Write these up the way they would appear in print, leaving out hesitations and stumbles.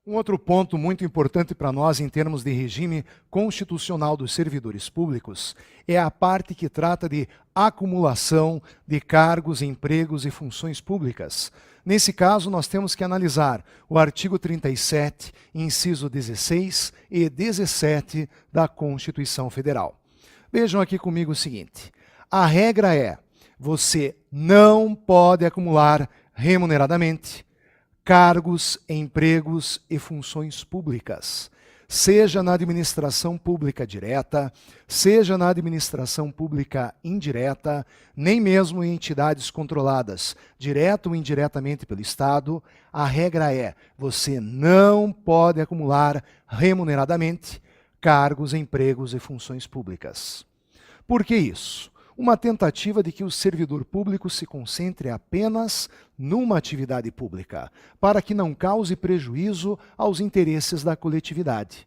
Um outro ponto muito importante para nós em termos de regime constitucional dos servidores públicos é a parte que trata de acumulação de cargos, empregos e funções públicas. Nesse caso, nós temos que analisar o artigo 37, inciso 16 e 17 da Constituição Federal. Vejam aqui comigo o seguinte: a regra é: você não pode acumular remuneradamente cargos, empregos e funções públicas, seja na administração pública direta, seja na administração pública indireta, nem mesmo em entidades controladas, direto ou indiretamente pelo Estado. A regra é: você não pode acumular remuneradamente cargos, empregos e funções públicas. Por que isso? Uma tentativa de que o servidor público se concentre apenas numa atividade pública, para que não cause prejuízo aos interesses da coletividade.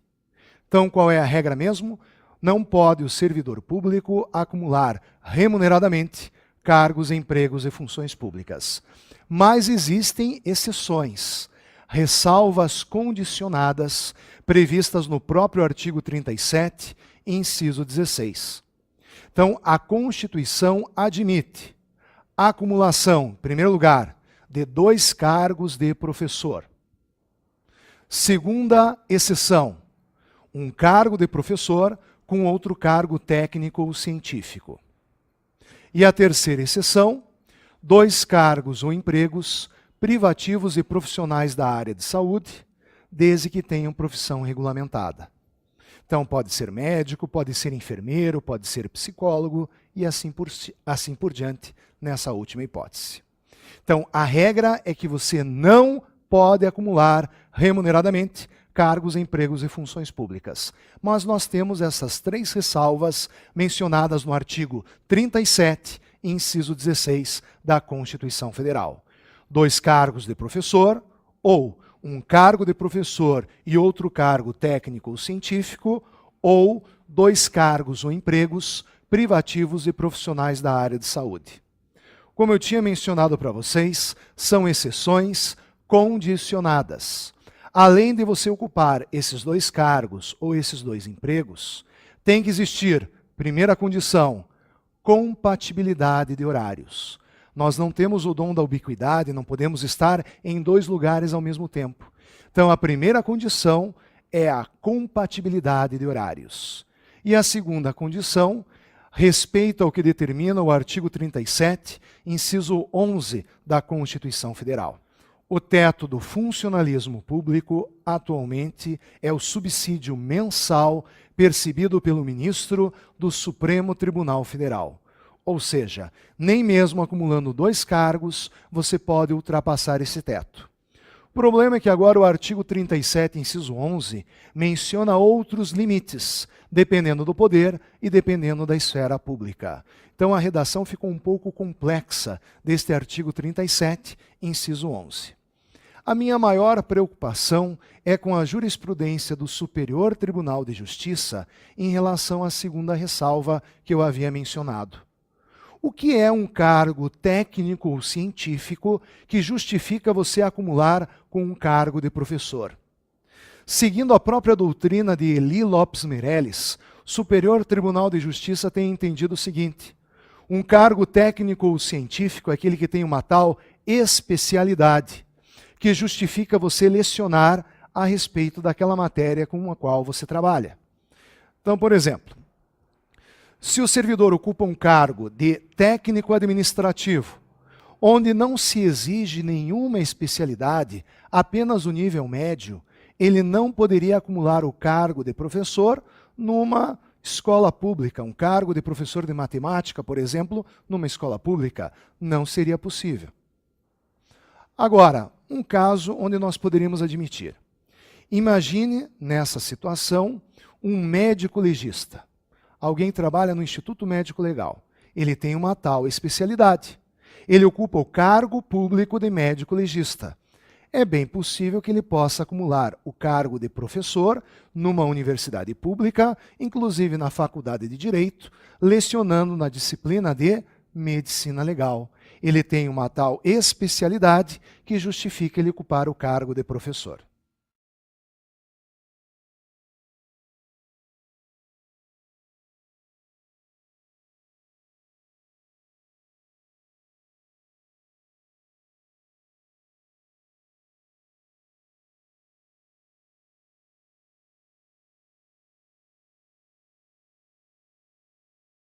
Então, qual é a regra mesmo? Não pode o servidor público acumular remuneradamente cargos, empregos e funções públicas. Mas existem exceções, ressalvas condicionadas, previstas no próprio artigo 37, inciso 16. Então, a Constituição admite a acumulação, em primeiro lugar, de 2 cargos de professor. Segunda exceção, um cargo de professor com outro cargo técnico ou científico. E a terceira exceção, 2 cargos ou empregos privativos e profissionais da área de saúde, desde que tenham profissão regulamentada. Então, pode ser médico, pode ser enfermeiro, pode ser psicólogo e assim por diante nessa última hipótese. Então, a regra é que você não pode acumular remuneradamente cargos, empregos e funções públicas. Mas nós temos essas 3 ressalvas mencionadas no artigo 37, inciso 16 da Constituição Federal. 2 cargos de professor ou um cargo de professor e outro cargo técnico ou científico, ou 2 cargos ou empregos privativos e profissionais da área de saúde. Como eu tinha mencionado para vocês, são exceções condicionadas. Além de você ocupar esses 2 cargos ou esses 2 empregos, tem que existir, primeira condição, compatibilidade de horários. Nós não temos o dom da ubiquidade, não podemos estar em 2 lugares ao mesmo tempo. Então, a primeira condição é a compatibilidade de horários. E a segunda condição, respeito ao que determina o artigo 37, inciso 11 da Constituição Federal. O teto do funcionalismo público, atualmente, é o subsídio mensal percebido pelo ministro do Supremo Tribunal Federal. Ou seja, nem mesmo acumulando 2 cargos, você pode ultrapassar esse teto. O problema é que agora o artigo 37, inciso 11, menciona outros limites, dependendo do poder e dependendo da esfera pública. Então a redação ficou um pouco complexa deste artigo 37, inciso 11. A minha maior preocupação é com a jurisprudência do Superior Tribunal de Justiça em relação à segunda ressalva que eu havia mencionado. O que é um cargo técnico ou científico que justifica você acumular com um cargo de professor? Seguindo a própria doutrina de Eli Lopes Meirelles, o Superior Tribunal de Justiça tem entendido o seguinte: um cargo técnico ou científico é aquele que tem uma tal especialidade, que justifica você lecionar a respeito daquela matéria com a qual você trabalha. Então, por exemplo, se o servidor ocupa um cargo de técnico administrativo, onde não se exige nenhuma especialidade, apenas o nível médio, ele não poderia acumular o cargo de professor numa escola pública. Um cargo de professor de matemática, por exemplo, numa escola pública, não seria possível. Agora, um caso onde nós poderíamos admitir. Imagine, nessa situação, um médico legista. Alguém trabalha no Instituto Médico Legal. Ele tem uma tal especialidade. Ele ocupa o cargo público de médico legista. É bem possível que ele possa acumular o cargo de professor numa universidade pública, inclusive na Faculdade de Direito, lecionando na disciplina de Medicina Legal. Ele tem uma tal especialidade que justifica ele ocupar o cargo de professor.